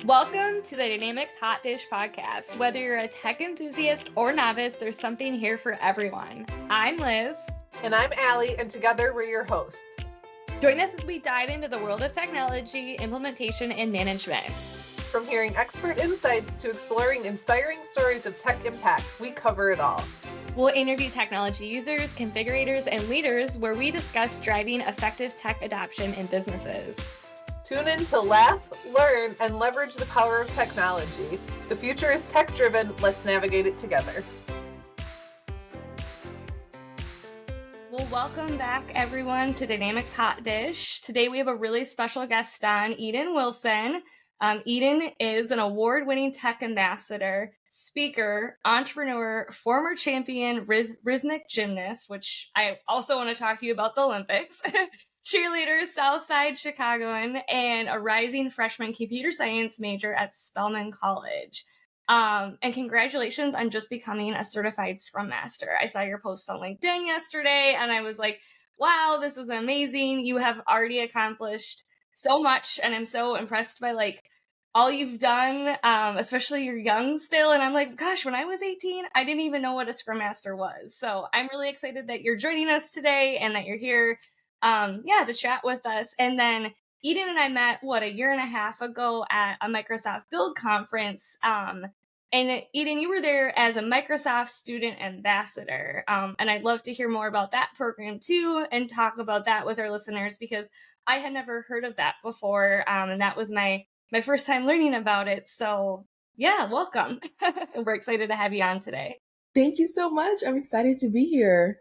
Welcome to the Dynamics Hot Dish podcast. Whether you're a tech enthusiast or novice, there's something here for everyone. I'm Liz. And I'm Allie, and together we're your hosts. Join us as we dive into the world of technology, implementation, and management. From hearing expert insights to exploring inspiring stories of tech impact, we cover it all. We'll interview technology users, configurators, and leaders where we discuss driving effective tech adoption in businesses. Tune in to laugh, learn, and leverage the power of technology. The future is tech-driven. Let's navigate it together. Well, welcome back, everyone, to Dynamics Hot Dish. Today we have a really special guest on, Eden Wilson. Eden is an award-winning tech ambassador, speaker, entrepreneur, former champion rhythmic gymnast, which I also want to talk to you about the Olympics, cheerleader, Southside Chicagoan, and a rising freshman computer science major at Spelman College. And congratulations on just becoming a certified Scrum Master. I saw your post on LinkedIn yesterday, and I was like, wow, this is amazing. You have already accomplished so much, and I'm so impressed by all you've done, especially you're young still. And I'm like, gosh, when I was 18, I didn't even know what a Scrum Master was. So I'm really excited that you're joining us today and that you're here, to chat with us. And then Eden and I met, a year and a half ago at a Microsoft Build conference. And Eden, you were there as a Microsoft student ambassador. And I'd love to hear more about that program too, and talk about that with our listeners, because I had never heard of that before. And that was my first time learning about it. So yeah, welcome. We're excited to have you on today. Thank you so much. I'm excited to be here.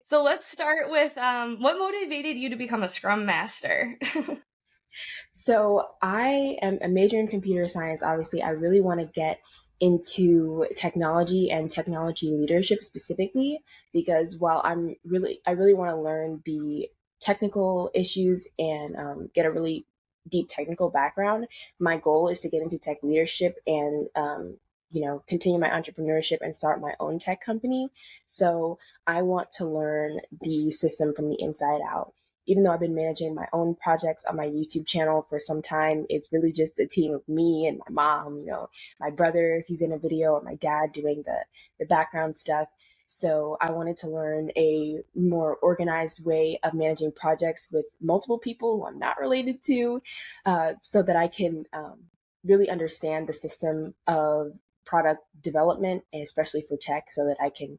So let's start with what motivated you to become a Scrum Master? So I am a major in computer science. Obviously, I really want to get into technology and technology leadership specifically, because while I really want to learn the technical issues and get a really deep technical background, my goal is to get into tech leadership and continue my entrepreneurship and start my own tech company. So I want to learn the system from the inside out. Even though I've been managing my own projects on my YouTube channel for some time, it's really just a team of me and my mom, my brother, if he's in a video, or my dad doing the background stuff. So I wanted to learn a more organized way of managing projects with multiple people who I'm not related to, so that I can really understand the system of product development, and especially for tech, so that I can,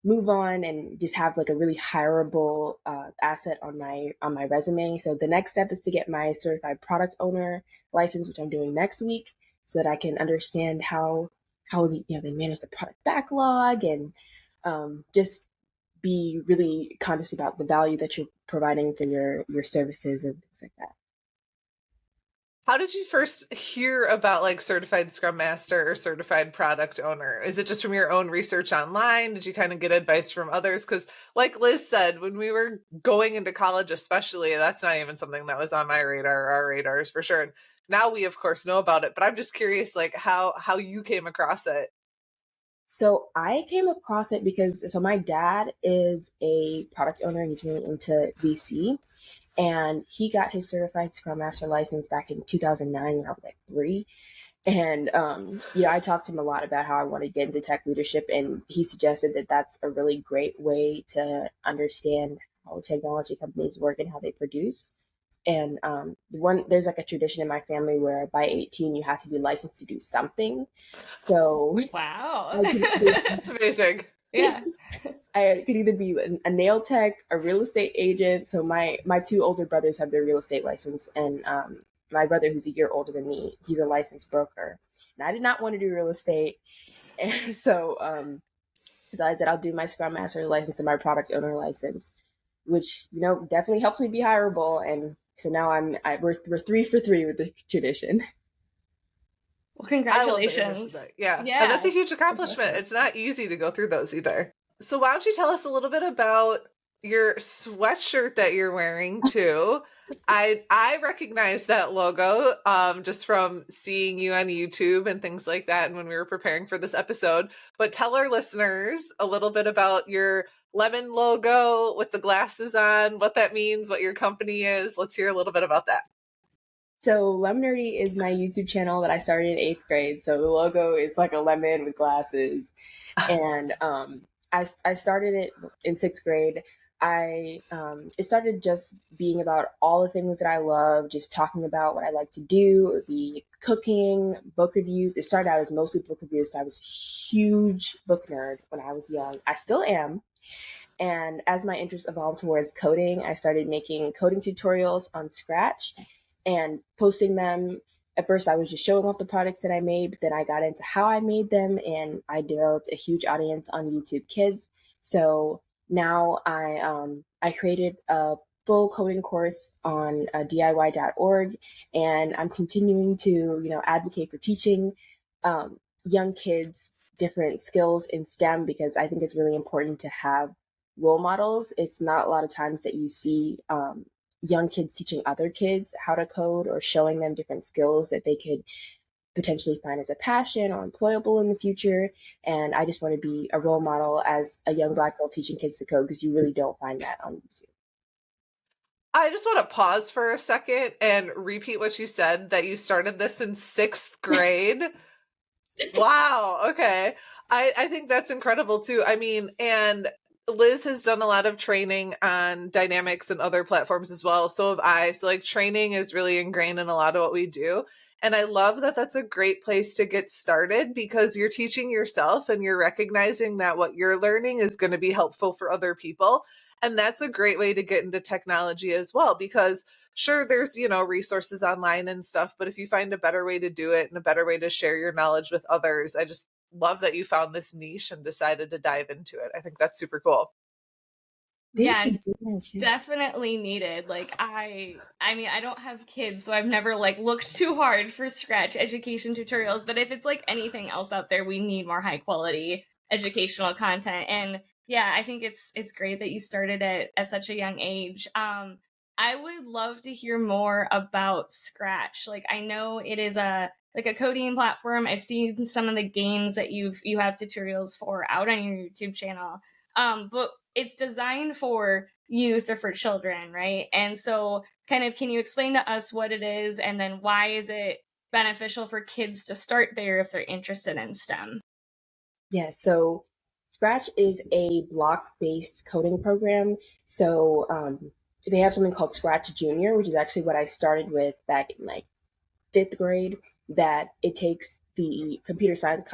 move on and just have a really hireable asset on my resume. So the next step is to get my certified product owner license, which I'm doing next week, so that I can understand how they manage the product backlog and just be really conscious about the value that you're providing for your services and things like that. How did you first hear about certified Scrum Master or certified product owner? Is it just from your own research online? Did you kind of get advice from others? Because like Liz said, when we were going into college especially, that's not even something that was on my radar, our radars for sure. And now we of course know about it, but I'm just curious how you came across it. So I came across it because my dad is a product owner. He's really into VC. And he got his certified Scrum Master license back in 2009 when I was 3. And, I talked to him a lot about how I want to get into tech leadership. And he suggested that that's a really great way to understand how technology companies work and how they produce. And there's a tradition in my family where by 18, you have to be licensed to do something. So wow, that's amazing. Yeah. I could either be a nail tech, a real estate agent. So my two older brothers have their real estate license, and my brother, who's a year older than me, he's a licensed broker. And I did not want to do real estate, and so I said I'll do my Scrum Master license and my product owner license, which definitely helps me be hireable. And so now we're 3 for 3 with the tradition. Well, congratulations. Yeah, that's a huge accomplishment. It's not easy to go through those either. So why don't you tell us a little bit about your sweatshirt that you're wearing too? I recognize that logo just from seeing you on YouTube and things like that, and when we were preparing for this episode. But tell our listeners a little bit about your lemon logo with the glasses on, what that means, what your company is. Let's hear a little bit about that. So Lemonerdy is my YouTube channel that I started in 8th grade. So the logo is like a lemon with glasses, and I started it in 6th grade. It started just being about all the things that I love, just talking about what I like to do. It would be cooking, book reviews. It started out as mostly book reviews. So I was a huge book nerd when I was young. I still am. And as my interest evolved towards coding, I started making coding tutorials on Scratch and posting them. At first, I was just showing off the products that I made, but then I got into how I made them, and I developed a huge audience on YouTube Kids. So now I created a full coding course on DIY.org, and I'm continuing to advocate for teaching young kids different skills in STEM because I think it's really important to have role models. It's not a lot of times that you see young kids teaching other kids how to code or showing them different skills that they could potentially find as a passion or employable in the future. And I just want to be a role model as a young Black girl teaching kids to code because you really don't find that on YouTube. I just want to pause for a second and repeat what you said, that you started this in 6th grade. Wow. Okay. I think that's incredible too. I mean, and Liz has done a lot of training on Dynamics and other platforms as well. So have I. So like training is really ingrained in a lot of what we do. And I love that that's a great place to get started because you're teaching yourself and you're recognizing that what you're learning is going to be helpful for other people. And that's a great way to get into technology as well, because sure, there's, resources online and stuff, but if you find a better way to do it and a better way to share your knowledge with others, I just love that you found this niche and decided to dive into it. I think that's super cool. Thank Yeah, you so much. definitely needed. Like I mean, I don't have kids, so I've never like looked too hard for Scratch education tutorials, but if it's like anything else out there, we need more high quality educational content. And yeah, I think it's great that you started it at such a young age. I would love to hear more about Scratch. Like I know it is a coding platform. I've seen some of the games that you have tutorials for out on your YouTube channel. But it's designed for youth or for children, right? And so kind of can you explain to us what it is and then why is it beneficial for kids to start there if they're interested in STEM? Yeah, so Scratch is a block-based coding program. So they have something called Scratch Junior, which is actually what I started with back in like 5th grade, that it takes the computer science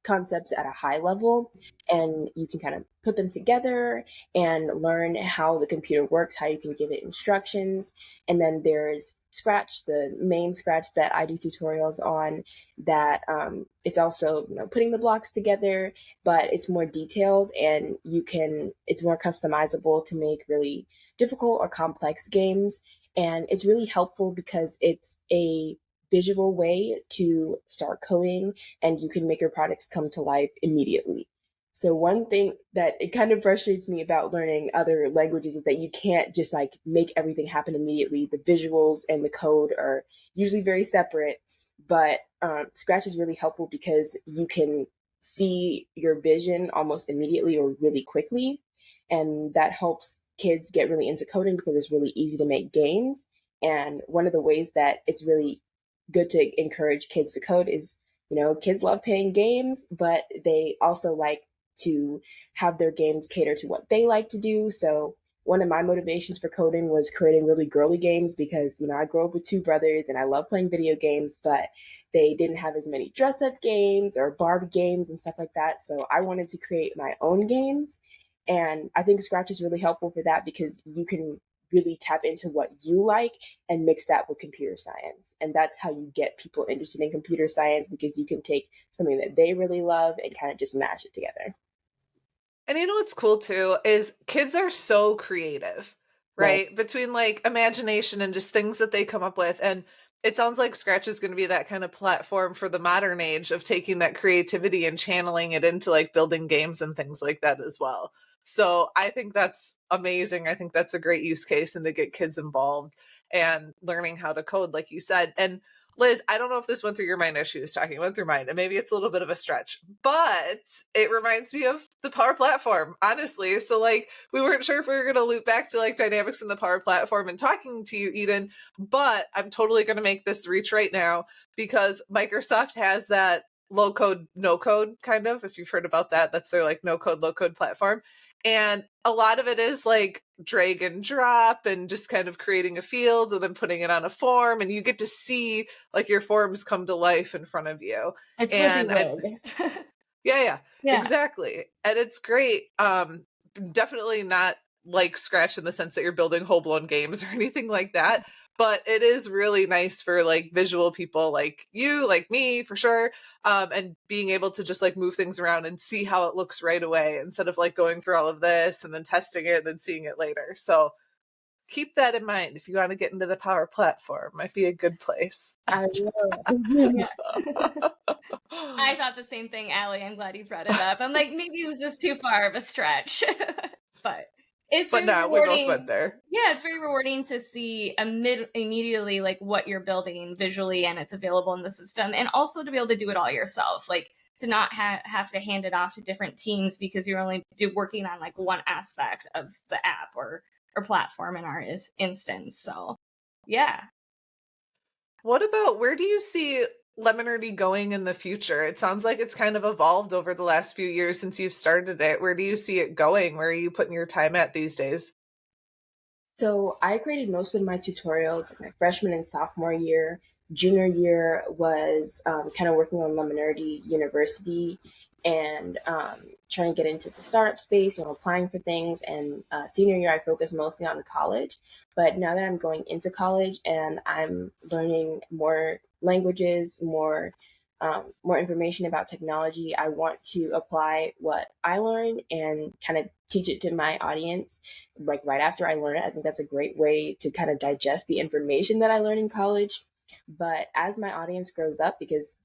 concepts at a high level and you can kind of put them together and learn how the computer works, how you can give it instructions. And then there's Scratch, the main Scratch that I do tutorials on, that it's also putting the blocks together, but it's more detailed and it's more customizable to make really difficult or complex games. And it's really helpful because it's a visual way to start coding and you can make your products come to life immediately. So one thing that it kind of frustrates me about learning other languages is that you can't just like make everything happen immediately. The visuals and the code are usually very separate, but Scratch is really helpful because you can see your vision almost immediately or really quickly, and that helps kids get really into coding because it's really easy to make games. And one of the ways that it's really good to encourage kids to code is, kids love playing games, but they also like to have their games cater to what they like to do. So one of my motivations for coding was creating really girly games because, I grew up with two brothers and I love playing video games, but they didn't have as many dress up games or Barbie games and stuff like that. So I wanted to create my own games. And I think Scratch is really helpful for that because you can really tap into what you like and mix that with computer science. And that's how you get people interested in computer science, because you can take something that they really love and kind of just mash it together. And you know what's cool too is kids are so creative, Right. right? Between like imagination and just things that they come up with. And it sounds like Scratch is going to be that kind of platform for the modern age of taking that creativity and channeling it into like building games and things like that as well. So I think that's amazing. I think that's a great use case and to get kids involved and learning how to code, like you said. And Liz, I don't know if this went through your mind as she was talking. It went through mine, and maybe it's a little bit of a stretch, but it reminds me of the Power Platform, honestly. So, like, we weren't sure if we were going to loop back to like dynamics in the Power Platform and talking to you, Eden, but I'm totally going to make this reach right now because Microsoft has that low code, no code kind of. If you've heard about that, that's their like no code, low code platform. And a lot of it is like drag and drop and just kind of creating a field and then putting it on a form. And you get to see like your forms come to life in front of you. It's And WYSIWYG. yeah, Yeah. exactly. And it's great. Definitely not like Scratch in the sense that you're building whole blown games or anything like that. But it is really nice for like visual people like you, like me, for sure. And being able to just like move things around and see how it looks right away instead of like going through all of this and then testing it and then seeing it later. So keep that in mind if you want to get into the Power Platform. Might be a good place. I will. Yes. I thought the same thing, Allie. I'm glad you brought it up. I'm like, maybe it was just too far of a stretch. But it's But very no, we both went rewarding. there. Yeah, it's very rewarding to see immediately like what you're building visually and it's available in the system, and also to be able to do it all yourself, like to not have to hand it off to different teams because you're only working on like one aspect of the app or platform in our instance. So yeah. What about where do you see Lemonerdy going in the future? It sounds like it's kind of evolved over the last few years since you've started it. Where do you see it going? Where are you putting your time at these days? So I created most of my tutorials like my freshman and sophomore year. Junior year was kind of working on Lemonerdy University and trying to get into the startup space, applying for things. And senior year, I focused mostly on college. But now that I'm going into college and I'm learning more languages, more information about technology, I want to apply what I learn and kind of teach it to my audience like right after I learn it. I think that's a great way to kind of digest the information that I learn in college. But as my audience grows up, because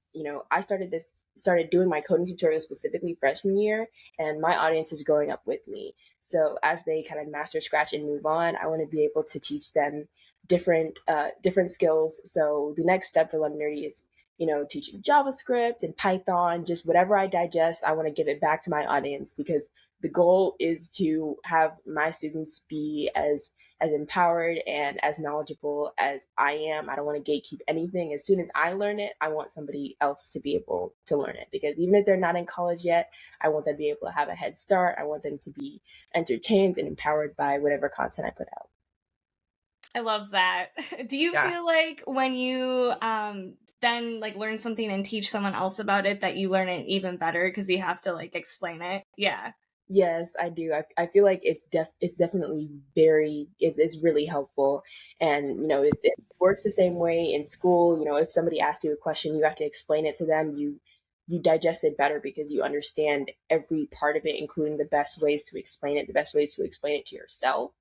I started doing my coding tutorials specifically freshman year, and my audience is growing up with me. So as they kind of master Scratch and move on, I want to be able to teach them different skills. So the next step for Lemonerdy is teaching JavaScript and Python, just whatever I digest, I want to give it back to my audience because the goal is to have my students be as empowered and as knowledgeable as I am. I don't want to gatekeep anything. As soon as I learn it, I want somebody else to be able to learn it because even if they're not in college yet, I want them to be able to have a head start. I want them to be entertained and empowered by whatever content I put out. I love that. Do you feel like when you then like learn something and teach someone else about it that you learn it even better because you have to like explain it? Yeah. Yes, I do. I feel like it's definitely it's really helpful, and it works the same way in school. If somebody asks you a question, you have to explain it to them. You digest it better because you understand every part of it, including the best ways to explain it, the best ways to explain it to yourself.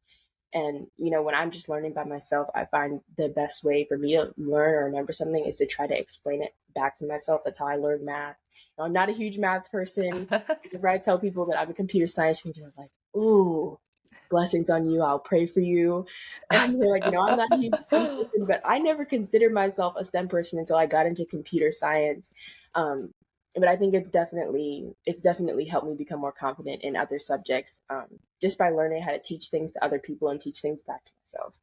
And when I'm just learning by myself, I find the best way for me to learn or remember something is to try to explain it back to myself. That's how I learned math. I'm not a huge math person. Whenever I tell people that I'm a computer science major, they're like, "Ooh, blessings on you. I'll pray for you." And they're like, I'm not a huge STEM person, but I never considered myself a STEM person until I got into computer science. But I think it's definitely helped me become more confident in other subjects, just by learning how to teach things to other people and teach things back to myself.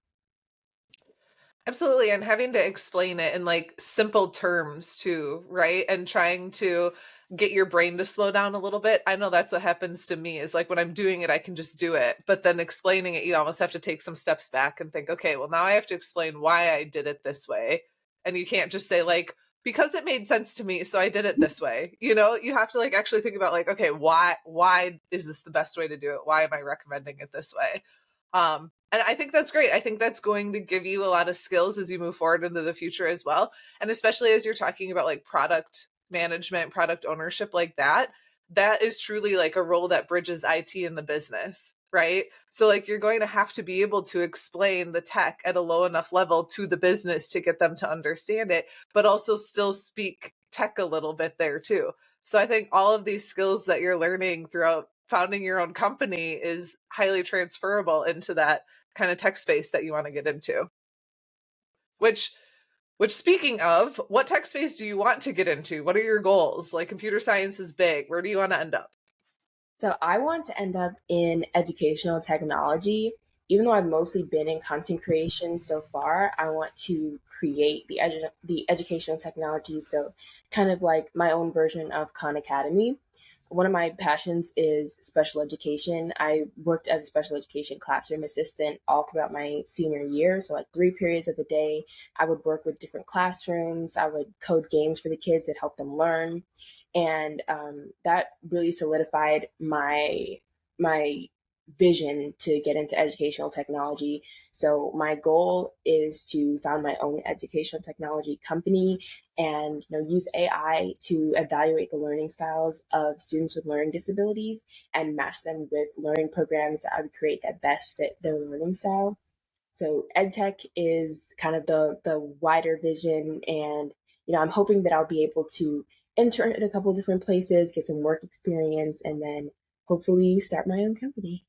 Absolutely. And having to explain it in like simple terms too, right? And trying to get your brain to slow down a little bit. I know that's what happens to me is like when I'm doing it, I can just do it. But then explaining it, you almost have to take some steps back and think, okay, well, now I have to explain why I did it this way. And you can't just say, like, because it made sense to me, so I did it this way. You have to like actually think about like, okay, why is this the best way to do it? Why am I recommending it this way? And I think that's great. I think that's going to give you a lot of skills as you move forward into the future as well. And especially as you're talking about like product management, product ownership like that, that is truly like a role that bridges IT and the business, right? So like you're going to have to be able to explain the tech at a low enough level to the business to get them to understand it, but also still speak tech a little bit there too. So I think all of these skills that you're learning throughout founding your own company is highly transferable into that kind of tech space that you want to get into. Which Which, speaking of, what tech space do you want to get into? What are your goals? Like, computer science is big. Where do you want to end up? So I want to end up in educational technology. Even though I've mostly been in content creation so far, I want to create the educational technology. So kind of like my own version of Khan Academy. One of my passions is special education. I worked as a special education classroom assistant all throughout my senior year. So, like 3 periods of the day, I would work with different classrooms. I would code games for the kids that help them learn, and that really solidified my vision to get into educational technology. So my goal is to found my own educational technology company and use AI to evaluate the learning styles of students with learning disabilities and match them with learning programs that I would create that best fit their learning style. So EdTech is kind of the wider vision, and I'm hoping that I'll be able to intern at a couple of different places, get some work experience, and then hopefully start my own company.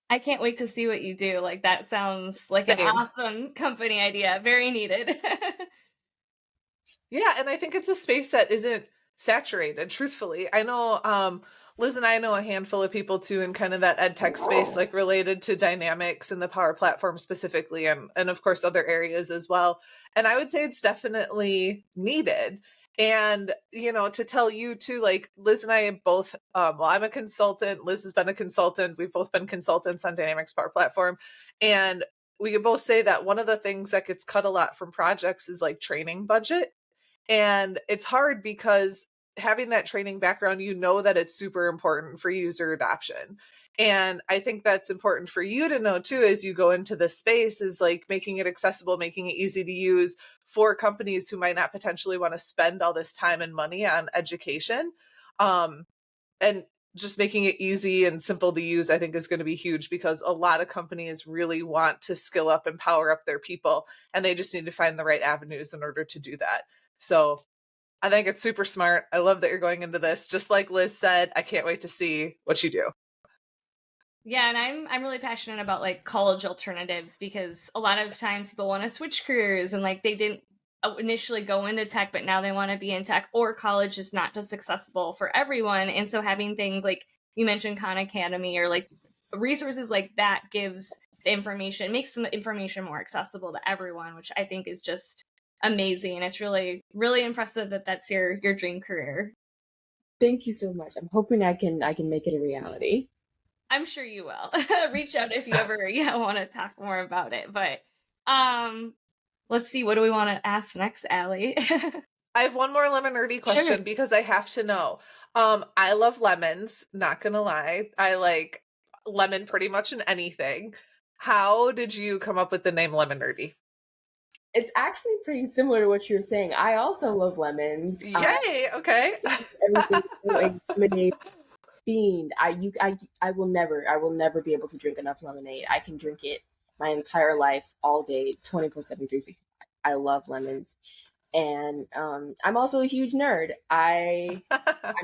I can't wait to see what you do. Like, that sounds like an Same. awesome company idea. Very needed. Yeah, and I think it's a space that isn't saturated, truthfully. I know Liz and I know a handful of people too in kind of that ed tech space, like related to dynamics and the Power Platform specifically, and of course other areas as well. And I would say it's definitely needed. And to tell you too, like Liz and I both, well, I'm a consultant. Liz has been a consultant. We've both been consultants on Dynamics Power Platform, and we can both say that one of the things that gets cut a lot from projects is like training budget. And it's hard because having that training background, that it's super important for user adoption. And I think that's important for you to know too, as you go into this space, is like making it accessible, making it easy to use for companies who might not potentially want to spend all this time and money on education. And just making it easy and simple to use, I think, is going to be huge, because a lot of companies really want to skill up and power up their people, and they just need to find the right avenues in order to do that. So I think it's super smart. I love that you're going into this. Just like Liz said, I can't wait to see what you do. Yeah, and I'm really passionate about like college alternatives, because a lot of times people want to switch careers and like they didn't initially go into tech, but now they want to be in tech, or college is not just accessible for everyone. And so having things like you mentioned Khan Academy, or like resources like that, gives the information, makes the information more accessible to everyone, which I think is just amazing. It's really, really impressive that that's your dream career. Thank you so much. I'm hoping I can make it a reality. I'm sure you will. Reach out if you ever want to talk more about it. But let's see, what do we want to ask next, Allie? I have one more Lemonerdy question, Sure. because I have to know. I love lemons, not gonna lie. I like lemon pretty much in anything. How did you come up with the name Lemonerdy? It's actually pretty similar to what you're saying. I also love lemons. Yay! Okay. Everything is like lemonade themed. I will never be able to drink enough lemonade. I can drink it my entire life, all day, 24/7, 365. I love lemons, and I'm also a huge nerd. I'm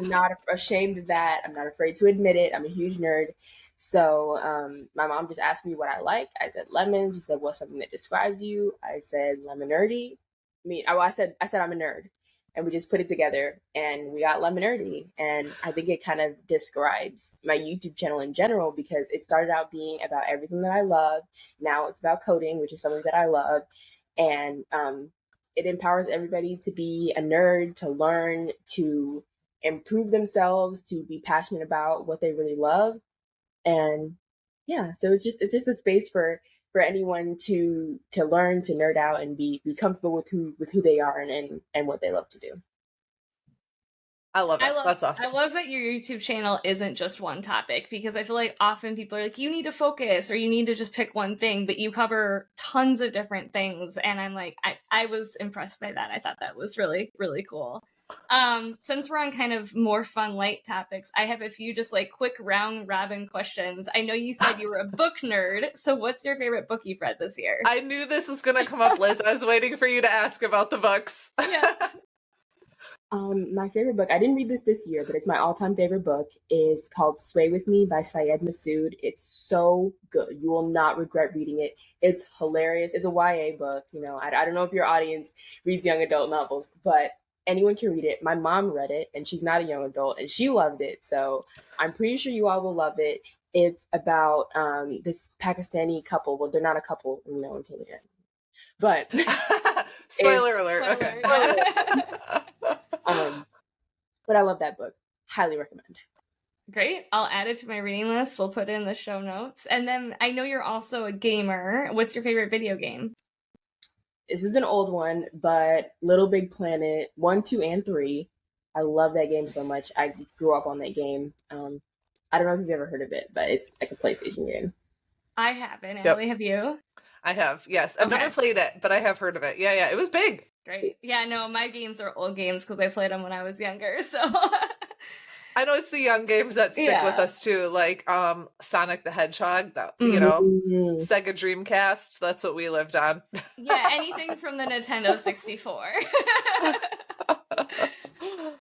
not ashamed of that. I'm not afraid to admit it. I'm a huge nerd. So my mom just asked me what I like. I said lemon. She said, "What's something that describes you?" I said Lemonerdy. I said I'm a nerd, and we just put it together, and we got Lemonerdy. And I think it kind of describes my YouTube channel in general, because it started out being about everything that I love. Now it's about coding, which is something that I love, and it empowers everybody to be a nerd, to learn, to improve themselves, to be passionate about what they really love. And yeah, so it's just a space for anyone to learn, to nerd out, and be comfortable with who they are, and what they love to do. I love I it. love That's I awesome. love that your YouTube channel isn't just one topic, because I feel like often people are like, you need to focus or you need to just pick one thing, but you cover tons of different things, and I'm like, I was impressed by that. I thought that was really, really cool. Since we're on kind of more fun light topics, I have a few just like quick round robin questions. I know you said you were a book nerd, so what's your favorite book you've read this year? I knew this was going to come up, Liz. I was waiting for you to ask about the books. Yeah. My favorite book, I didn't read this year, but it's my all-time favorite book, is called Sway With Me by Syed Masood. It's so good. You will not regret reading it. It's hilarious. It's a YA book. I don't know if your audience reads young adult novels, but anyone can read it. My mom read it, and she's not a young adult, and she loved it. So I'm pretty sure you all will love it. It's about this Pakistani couple. Well, they're not a couple, I'm telling you, but it's Spoiler alert. Okay. um, but I love that book. Highly recommend. Great. I'll add it to my reading list. We'll put it in the show notes. And then I know you're also a gamer. What's your favorite video game? This is an old one, but Little Big Planet 1, 2, and 3. I love that game so much. I grew up on that game. I don't know if you've ever heard of it, but it's like a PlayStation game. I haven't. Yep. Emily, have you? I have, yes. I've never played it, but I have heard of it. Yeah, it was big. Great. Yeah, no, my games are old games because I played them when I was younger, so... I know it's the young games that stick with us too, like Sonic the Hedgehog, Sega Dreamcast. That's what we lived on. Yeah, anything from the Nintendo 64.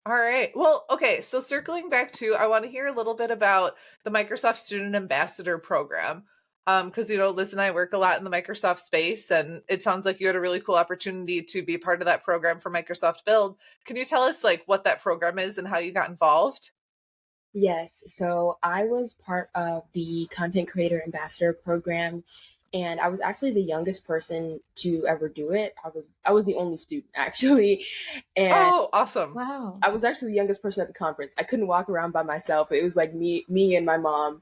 All right. Well, okay. So circling back to, I want to hear a little bit about the Microsoft Student Ambassador Program. Because, Liz and I work a lot in the Microsoft space, and it sounds like you had a really cool opportunity to be part of that program for Microsoft Build. Can you tell us like what that program is and how you got involved? Yes. So I was part of the Content Creator Ambassador Program, and I was actually the youngest person to ever do it. I was the only student actually, and oh, awesome! Wow. I was actually the youngest person at the conference. I couldn't walk around by myself. It was like me and my mom,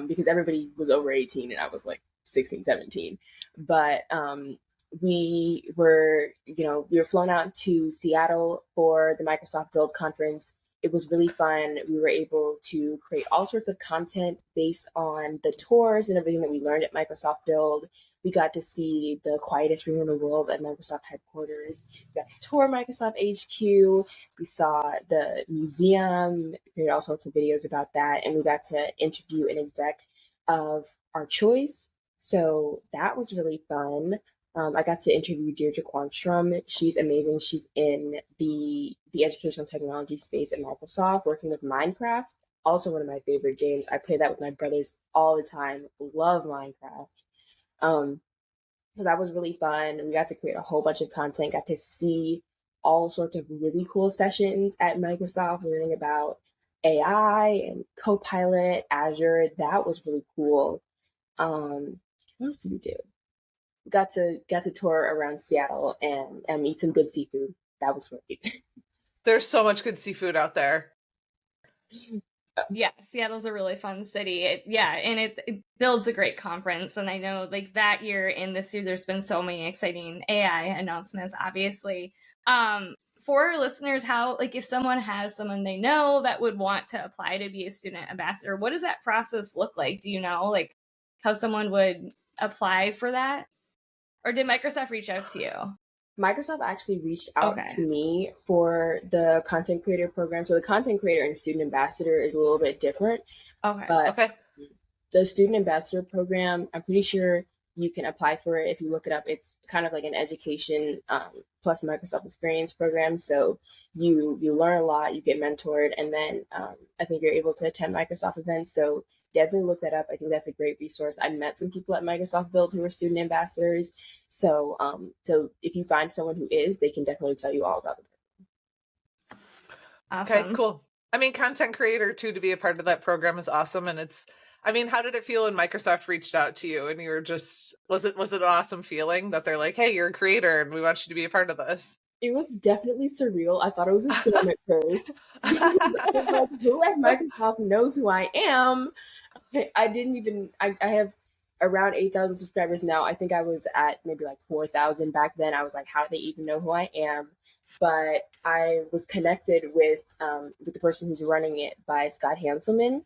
because everybody was over 18 and I was like 16, 17. But we were flown out to Seattle for the Microsoft Build conference. It was really fun. We were able to create all sorts of content based on the tours and everything that we learned at Microsoft Build. We got to see the quietest room in the world at Microsoft headquarters. We got to tour Microsoft HQ. We saw the museum, we made all sorts of videos about that, and we got to interview an exec of our choice. So that was really fun. I got to interview Deirdre Quanstrom. She's amazing. She's in the educational technology space at Microsoft, working with Minecraft. Also, one of my favorite games. I play that with my brothers all the time. Love Minecraft. So that was really fun. We got to create a whole bunch of content, got to see all sorts of really cool sessions at Microsoft, learning about AI and Copilot, Azure. That was really cool. What else did we do? Got to tour around Seattle and eat some good seafood. That was great. There's so much good seafood out there. Yeah, Seattle's a really fun city. It builds a great conference. And I know like that year and this year, there's been so many exciting AI announcements, obviously. For our listeners, how, like if someone has someone they know that would want to apply to be a student ambassador, what does that process look like? Do you know like how someone would apply for that? Or did Microsoft reach out to you? Microsoft actually reached out to me for the content creator program. So the content creator and student ambassador is a little bit different. But the student ambassador program, I'm pretty sure you can apply for it if you look it up. It's kind of like an education plus Microsoft experience program. So you learn a lot, you get mentored, and then I think you're able to attend Microsoft events. So definitely look that up. I think that's a great resource. I met some people at Microsoft Build who were student ambassadors. So if you find someone who is, they can definitely tell you all about it. Awesome. Okay, cool. I mean, content creator too, to be a part of that program is awesome. And how did it feel when Microsoft reached out to you and you were was it an awesome feeling that they're like, hey, you're a creator and we want you to be a part of this? It was definitely surreal. I thought it was a scam at first. I was like, who at Microsoft knows who I am? I have around 8,000 subscribers now. I think I was at maybe like 4,000 back then. I was like, how do they even know who I am? But I was connected with the person who's running it by Scott Hanselman.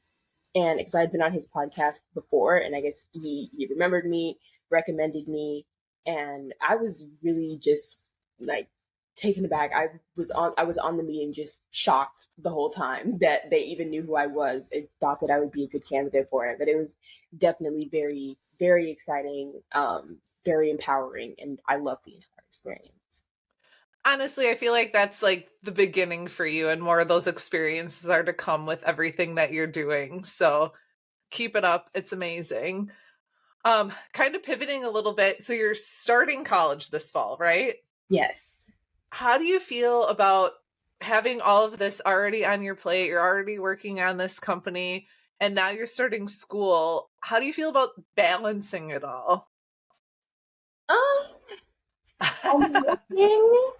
And because I'd been on his podcast before, and I guess he remembered me, recommended me, and I was really just like taken aback. I was on the meeting just shocked the whole time that they even knew who I was and thought that I would be a good candidate for it. But it was definitely very, very exciting, very empowering, and I loved the entire experience. Honestly, I feel like that's like the beginning for you, and more of those experiences are to come with everything that you're doing. So keep it up. It's amazing. Kind of pivoting a little bit. So you're starting college this fall, right? Yes. How do you feel about having all of this already on your plate? You're already working on this company and now you're starting school. How do you feel about balancing it all? Um, I'm hoping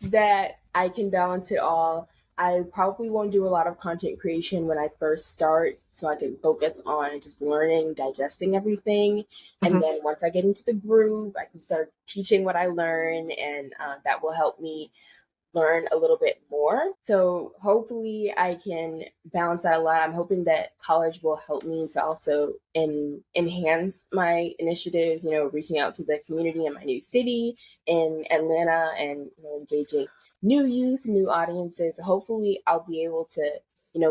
that I can balance it all. I probably won't do a lot of content creation when I first start, so I can focus on just learning, digesting everything. And Mhm. then once I get into the groove, I can start teaching what I learn, and that will help me learn a little bit more. So hopefully I can balance that a lot. I'm hoping that college will help me to also enhance my initiatives, reaching out to the community in my new city in Atlanta and engaging new youth, new audiences. Hopefully I'll be able to,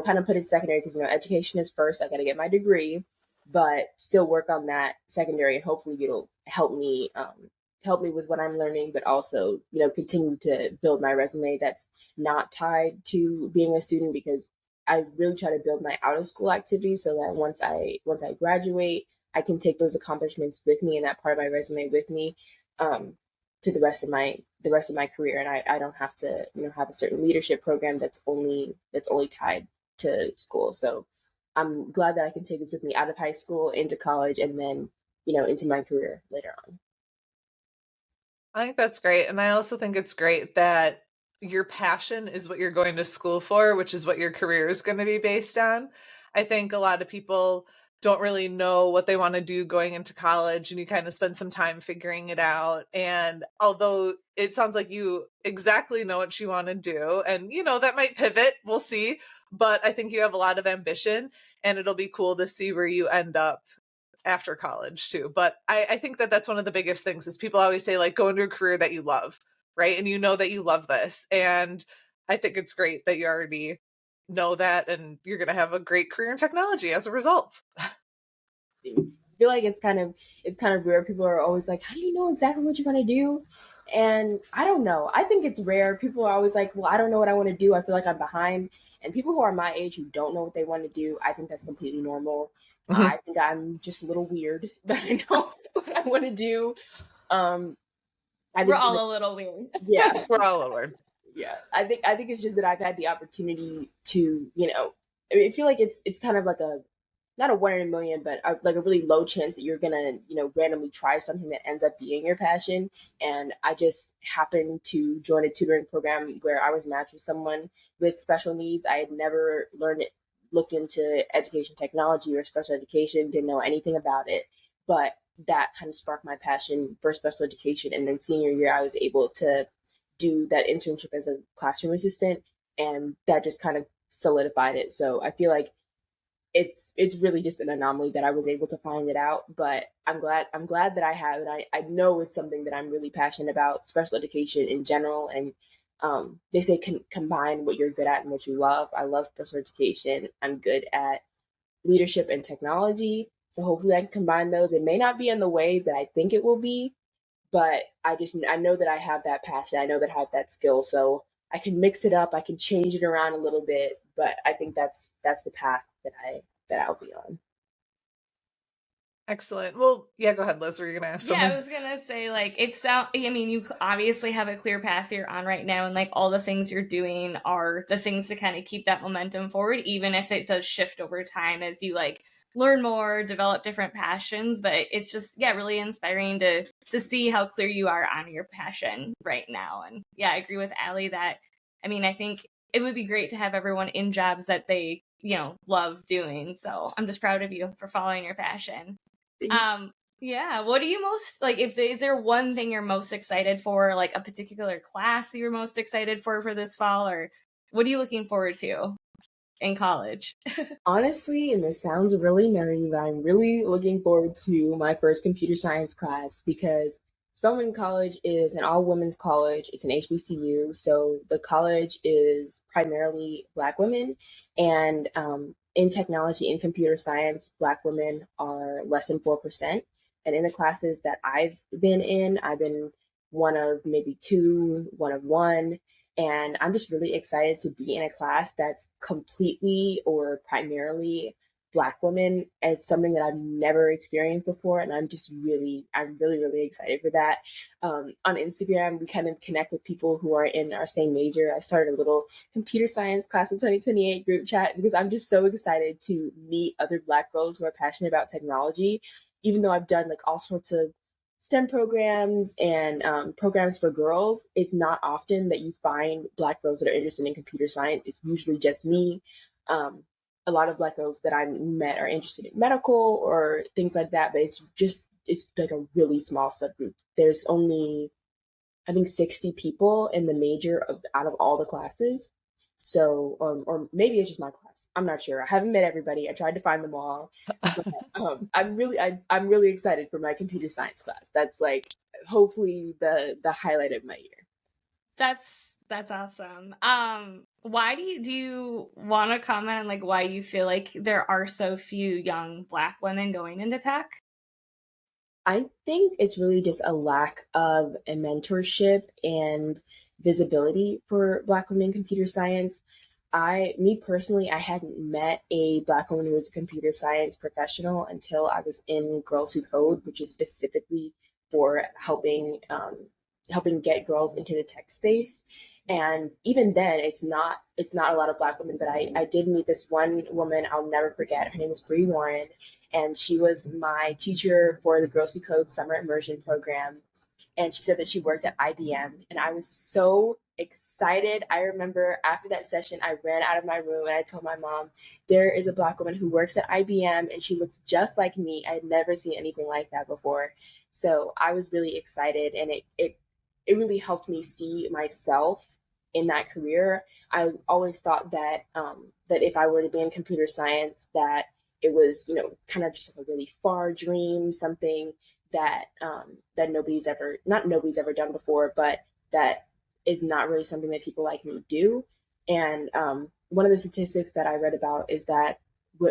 kind of put it secondary because, education is first. I got to get my degree, but still work on that secondary and hopefully it'll help me with what I'm learning, but also, continue to build my resume that's not tied to being a student because I really try to build my out of school activities so that once I graduate, I can take those accomplishments with me and that part of my resume with me um, to the rest of my career, and I don't have to have a certain leadership program that's only tied to school. So I'm glad that I can take this with me out of high school into college and then into my career later on. I think that's great. And I also think it's great that your passion is what you're going to school for, which is what your career is going to be based on. I think a lot of people don't really know what they want to do going into college, and you kind of spend some time figuring it out. And although it sounds like you exactly know what you want to do, and that might pivot, we'll see. But I think you have a lot of ambition, and it'll be cool to see where you end up after college too. But I think that that's one of the biggest things is people always say like go into a career that you love, right? And you know that you love this. And I think it's great that you already know that and you're going to have a great career in technology as a result. I feel like it's kind of rare. People are always like, "How do you know exactly what you're gonna do?" And I don't know. I think it's rare. People are always like, "Well, I don't know what I want to do. I feel like I'm behind." And people who are my age who don't know what they want to do, I think that's completely normal. I think I'm just a little weird that I know what I want to do. Um, I We're just, all a little weird. yeah, We're all aware. yeah. I think it's just that I've had the opportunity to, I mean, I feel like it's kind of like a not a 1 in a million, but like a really low chance that you're gonna, randomly try something that ends up being your passion. And I just happened to join a tutoring program where I was matched with someone with special needs. I had never looked into education technology or special education, didn't know anything about it, but that kind of sparked my passion for special education. And then senior year, I was able to do that internship as a classroom assistant, and that just kind of solidified it. So I feel like it's really just an anomaly that I was able to find it out. But I'm glad that I have it. I know it's something that I'm really passionate about, special education in general. And they say combine what you're good at and what you love. I love special education. I'm good at leadership and technology. So hopefully I can combine those. It may not be in the way that I think it will be, but I know that I have that passion. I know that I have that skill. So I can mix it up. I can change it around a little bit, but I think that's the path that I'll be on. Excellent. Well, yeah, go ahead, Liz. Were you going to ask Yeah, I something? was gonna say, like, I mean, you obviously have a clear path you're on right now, and like all the things you're doing are the things to kind of keep that momentum forward, even if it does shift over time as you like learn more, develop different passions. But it's just, yeah, really inspiring to see how clear you are on your passion right now. And yeah, I agree with Allie that, I mean, I think it would be great to have everyone in jobs that they, love doing. So I'm just proud of you for following your passion. Um, yeah. What do you most like? Is there one thing you're most excited for, like a particular class you're most excited for this fall, or what are you looking forward to in college? Honestly, and this sounds really nerdy, but I'm really looking forward to my first computer science class because Spelman College is an all women's college. It's an HBCU, so the college is primarily Black women, and in technology and computer science, Black women are less than 4%. And in the classes that I've been in, I've been one of maybe two, one of one. And I'm just really excited to be in a class that's completely or primarily Black women. It's something that I've never experienced before. And I'm really, really excited for that. On Instagram, we kind of connect with people who are in our same major. I started a little computer science class of 2028 group chat because I'm just so excited to meet other Black girls who are passionate about technology. Even though I've done like all sorts of STEM programs and programs for girls, it's not often that you find Black girls that are interested in computer science. It's usually just me. Um, a lot of Black girls that I met are interested in medical or things like that, but it's like a really small subgroup. There's only, I think, 60 people in the major out of all the classes. So, or maybe it's just my class. I'm not sure. I haven't met everybody. I tried to find them all, but I'm really excited for my computer science class. That's like hopefully the highlight of my year. That's awesome. Why do you want to comment on like why you feel like there are so few young Black women going into tech? I think it's really just a lack of a mentorship and visibility for Black women in computer science. Me personally, I hadn't met a Black woman who was a computer science professional until I was in Girls Who Code, which is specifically for helping get girls into the tech space. And even then, it's not a lot of Black women, but I did meet this one woman I'll never forget. Her name is Bree Warren, and she was my teacher for the Girls Who Code summer immersion program. And she said that she worked at IBM, and I was so excited. I remember after that session, I ran out of my room and I told my mom, "There is a Black woman who works at IBM, and she looks just like me. I had never seen anything like that before." So I was really excited, and it really helped me see myself in that career. I always thought that that if I were to be in computer science, that it was, kind of just like a really far dream, something that nobody's ever done before, but that is not really something that people like me do. And one of the statistics that I read about is that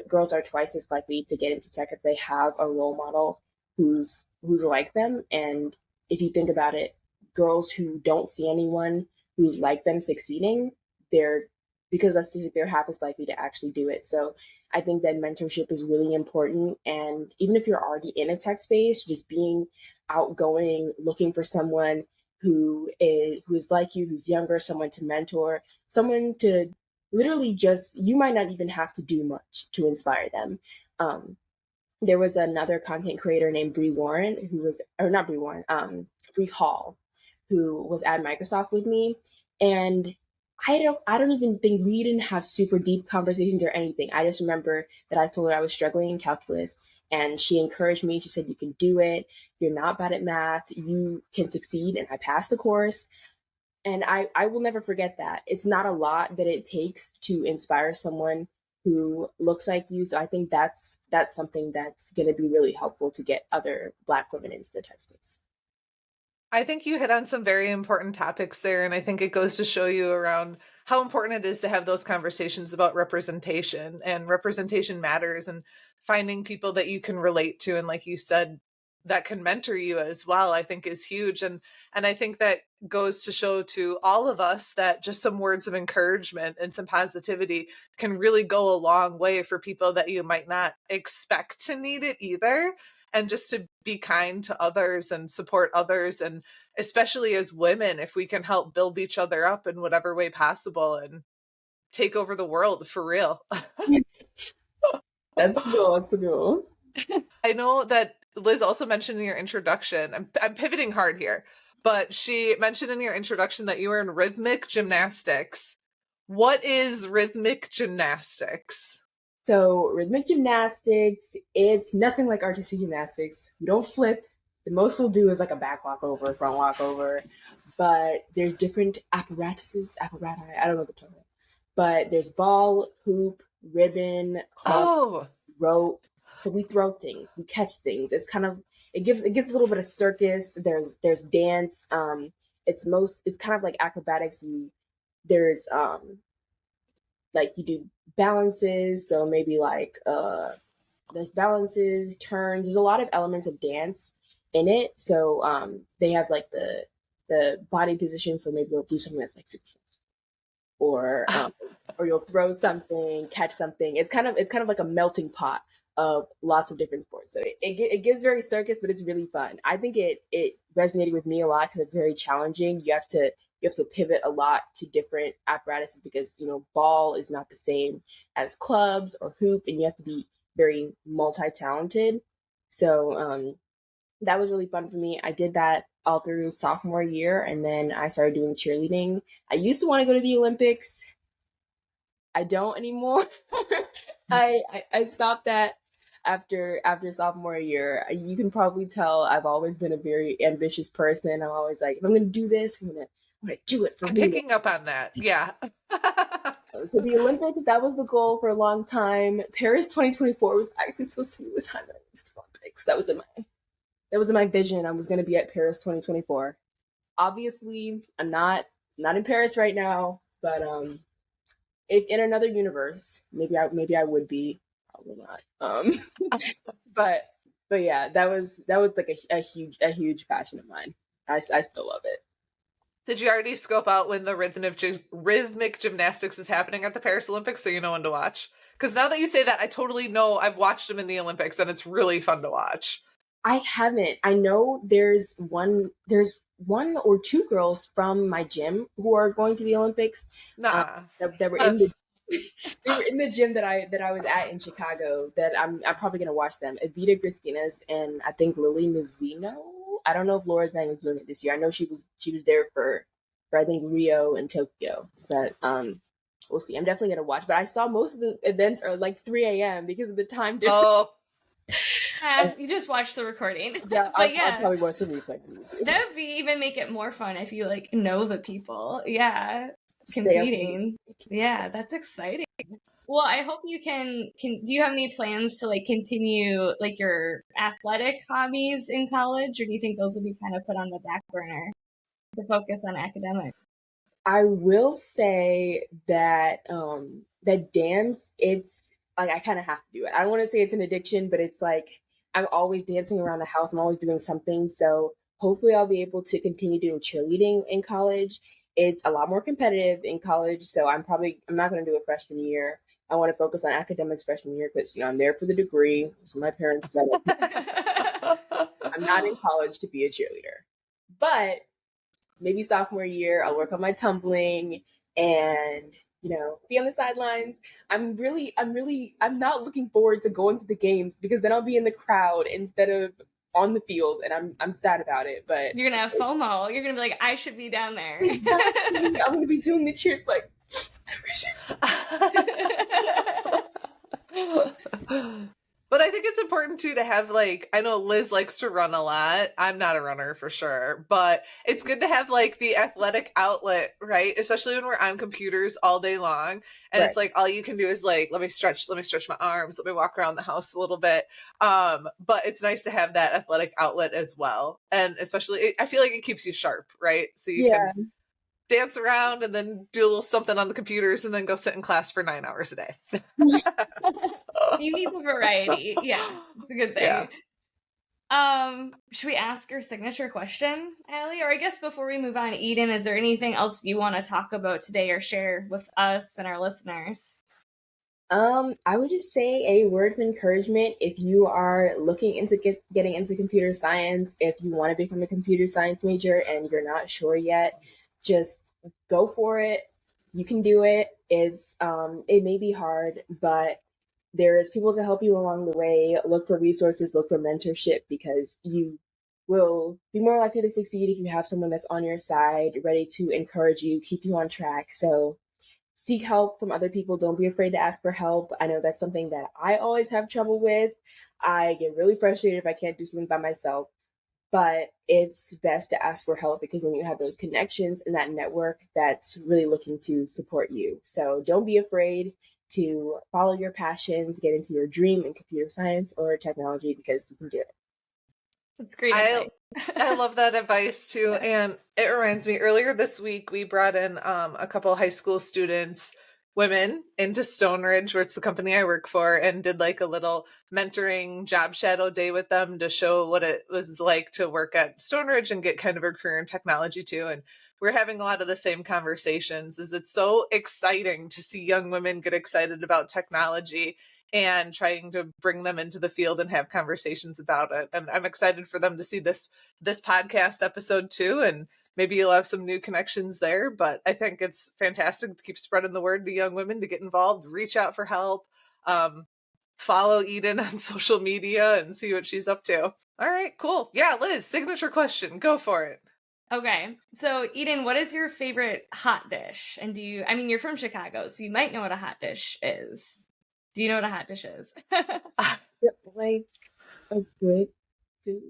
girls are twice as likely to get into tech if they have a role model who's like them. And if you think about it, girls who don't see anyone who's like them succeeding, they're because that's just, they're half as likely to actually do it. So I think that mentorship is really important. And even if you're already in a tech space, just being outgoing, looking for someone who is like you, who's younger, someone to mentor, someone to literally just, you might not even have to do much to inspire them. Um, there was another content creator named Bree Warren who was, or not Bree Warren, Bree Hall, who was at Microsoft with me. And I don't even think we didn't have super deep conversations or anything. I just remember that I told her I was struggling in calculus and she encouraged me. She said, "You can do it. You're not bad at math. You can succeed." And I passed the course. And I will never forget that. It's not a lot that it takes to inspire someone who looks like you. So I think that's something that's going to be really helpful to get other Black women into the tech space. I think you hit on some very important topics there. And I think it goes to show you around how important it is to have those conversations about representation, and representation matters, and finding people that you can relate to. And like you said, that can mentor you as well, I think is huge. And I think that goes to show to all of us that just some words of encouragement and some positivity can really go a long way for people that you might not expect to need it either. And just to be kind to others and support others, and especially as women, if we can help build each other up in whatever way possible and take over the world for real. That's the goal. That's the goal. I know that Liz also mentioned in your introduction, I'm pivoting hard here, but she mentioned in your introduction that you were in rhythmic gymnastics. What is rhythmic gymnastics? So rhythmic gymnastics, it's nothing like artistic gymnastics. We don't flip. The most we'll do is like a back walkover, front walkover. But there's different apparati, I don't know the term. But there's ball, hoop, ribbon, club, Oh, rope. So we throw things, we catch things. It gives a little bit of circus. There's dance. It's kind of like acrobatics. There's like you do balances, so maybe like there's balances, turns. There's a lot of elements of dance in it. So they have like the body position. So maybe you'll do something that's like super fast, or you'll throw something, catch something. It's kind of like a melting pot of lots of different sports. So it gives very circus, but it's really fun. I think it resonated with me a lot because it's very challenging. You have to pivot a lot to different apparatuses because ball is not the same as clubs or hoop, and you have to be very multi-talented. So that was really fun for me. I did that all through sophomore year, and then I started doing cheerleading. I used to want to go to the Olympics. I don't anymore. I stopped that after sophomore year. You can probably tell I've always been a very ambitious person. I'm always like, if I'm gonna do this, I'm gonna do it for I'm real. picking up on that. Yeah. So the Olympics, that was the goal for a long time. Paris 2024 was actually supposed to be the time that I went to the Olympics. That was in my vision. I was gonna be at Paris 2024. Obviously, I'm not in Paris right now, but if in another universe, maybe I would be, probably not. But yeah, that was like a huge passion of mine. I still love it. Did you already scope out when the rhythmic gymnastics is happening at the Paris Olympics so you know when to watch? Because now that you say that, I totally know I've watched them in the Olympics and it's really fun to watch. I haven't. I know there's one or two girls from my gym who are going to the Olympics. Um, Nuh-uh. that were in the That's they were in the gym that I was at in Chicago. That I'm probably gonna watch them. Evita Griskinas and I think Lily Muzzino. I don't know if Laura Zhang is doing it this year. I know she was there for I think Rio and Tokyo. But we'll see. I'm definitely gonna watch. But I saw most of the events are like 3 a.m. because of the time difference. oh, You just watch the recording. Yeah, But I'll yeah, probably watch the replay on YouTube. that would be even make it more fun if you like know the people. Yeah, Stay up late. competing. Yeah, that's exciting. Well, I hope you can do you have any plans to like continue like your athletic hobbies in college, or do you think those will be kind of put on the back burner to focus on academics? I will say that dance, it's like I kind of have to do it. I don't want to say it's an addiction, but it's like I'm always dancing around the house. I'm always doing something. So hopefully I'll be able to continue doing cheerleading in college. It's a lot more competitive in college, so I'm not going to do it freshman year. I want to focus on academics freshman year because I'm there for the degree. So my parents said I'm not in college to be a cheerleader. But maybe sophomore year, I'll work on my tumbling and be on the sidelines. I'm not looking forward to going to the games because then I'll be in the crowd instead of on the field, and I'm sad about it. But You're gonna have FOMO. You're gonna be like, I should be down there. exactly, I'm gonna be doing the cheers like. But I think it's important too to have like, I know Liz likes to run a lot. I'm not a runner for sure, but it's good to have like the athletic outlet, right? Especially when we're on computers all day long and Right. it's like all you can do is like let me stretch my arms, let me walk around the house a little bit. But it's nice to have that athletic outlet as well. And especially I feel like it keeps you sharp, right? So you Yeah. can dance around and then do a little something on the computers and then go sit in class for 9 hours a day. You need the variety. Yeah, it's a good thing. Should we ask your signature question, Allie? Or I guess before we move on, Eden, is there anything else you want to talk about today or share with us and our listeners? I would just say a word of encouragement if you are looking into getting into computer science, if you want to become a computer science major and you're not sure yet, just go for it. You can do it. It may be hard, but there is people to help you along the way. Look for resources, look for mentorship because you will be more likely to succeed if you have someone that's on your side, ready to encourage you, keep you on track. So seek help from other people. Don't be afraid to ask for help. I know that's something that I always have trouble with. I get really frustrated if I can't do something by myself, but it's best to ask for help because then you have those connections and that network that's really looking to support you. So don't be afraid to follow your passions, get into your dream in computer science or technology because you can do it. That's great I advice. love that advice too. And it reminds me, earlier this week we brought in a couple high school students women into Stone Ridge, where it's the company I work for, and did like a little mentoring job shadow day with them to show what it was like to work at Stone Ridge and get kind of a career in technology too. And we're having a lot of the same conversations. Is it's so exciting to see young women get excited about technology and trying to bring them into the field and have conversations about it. And I'm excited for them to see this podcast episode too. And maybe you'll have some new connections there, but I think it's fantastic to keep spreading the word to young women to get involved, reach out for help, follow Eden on social media and see what she's up to. All right, cool. Yeah, Liz, signature question. Go for it. Okay. So, Eden, what is your favorite hot dish? And you're from Chicago, so you might know what a hot dish is. Do you know what a hot dish is? Like a good food.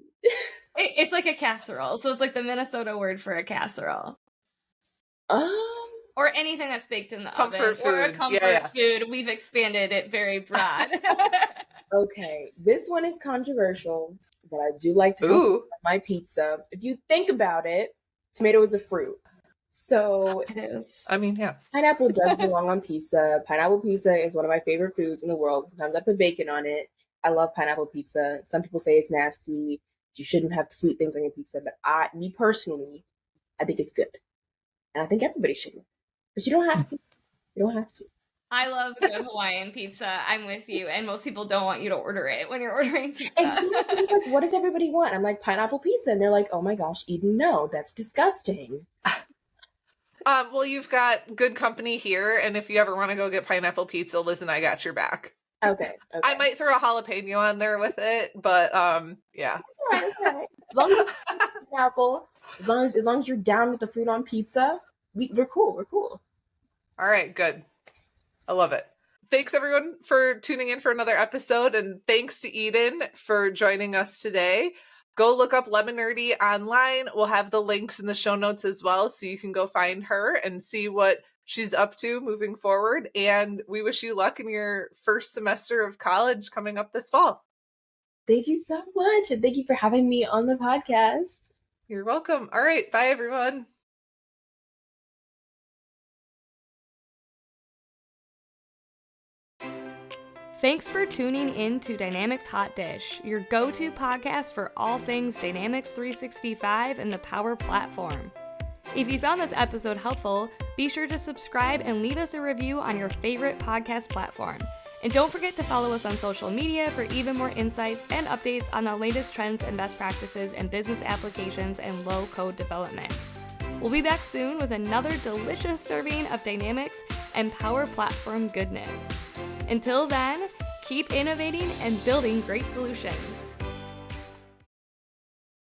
It's like a casserole. So it's like the Minnesota word for a casserole. Or anything that's baked in the comfort oven. Food. Or a comfort food. We've expanded it very broad. Okay, this one is controversial, but I do like to go my pizza. If you think about it, tomato is a fruit. So it is. I mean, yeah. Pineapple does belong on pizza. Pineapple pizza is one of my favorite foods in the world. Sometimes I put bacon on it. I love pineapple pizza. Some people say it's nasty. You shouldn't have sweet things on your pizza, but me personally, I think it's good. And I think everybody should. But you don't have to. You don't have to. I love a good Hawaiian pizza. I'm with you. And most people don't want you to order it when you're ordering pizza. Exactly. Like, what does everybody want? I'm like, pineapple pizza. And they're like, oh my gosh, Eden, no, that's disgusting. Well, you've got good company here. And if you ever want to go get pineapple pizza, Liz and I got your back. Okay. I might throw a jalapeno on there with it, but yeah. That's all right. As long as pineapple, as long as you're down with the fruit on pizza, we're cool. We're cool. All right, good. I love it. Thanks everyone for tuning in for another episode, and thanks to Eden for joining us today. Go look up Lemonerdy online. We'll have the links in the show notes as well, so you can go find her and see what she's up to moving forward. And we wish you luck in your first semester of college coming up this fall. Thank you so much, and thank you for having me on the podcast. You're welcome. All right, bye everyone. Thanks for tuning in to Dynamics Hot Dish, your go-to podcast for all things Dynamics 365 and the Power Platform. If you found this episode helpful, be sure to subscribe and leave us a review on your favorite podcast platform. And don't forget to follow us on social media for even more insights and updates on the latest trends and best practices in business applications and low-code development. We'll be back soon with another delicious serving of Dynamics and Power Platform goodness. Until then, keep innovating and building great solutions.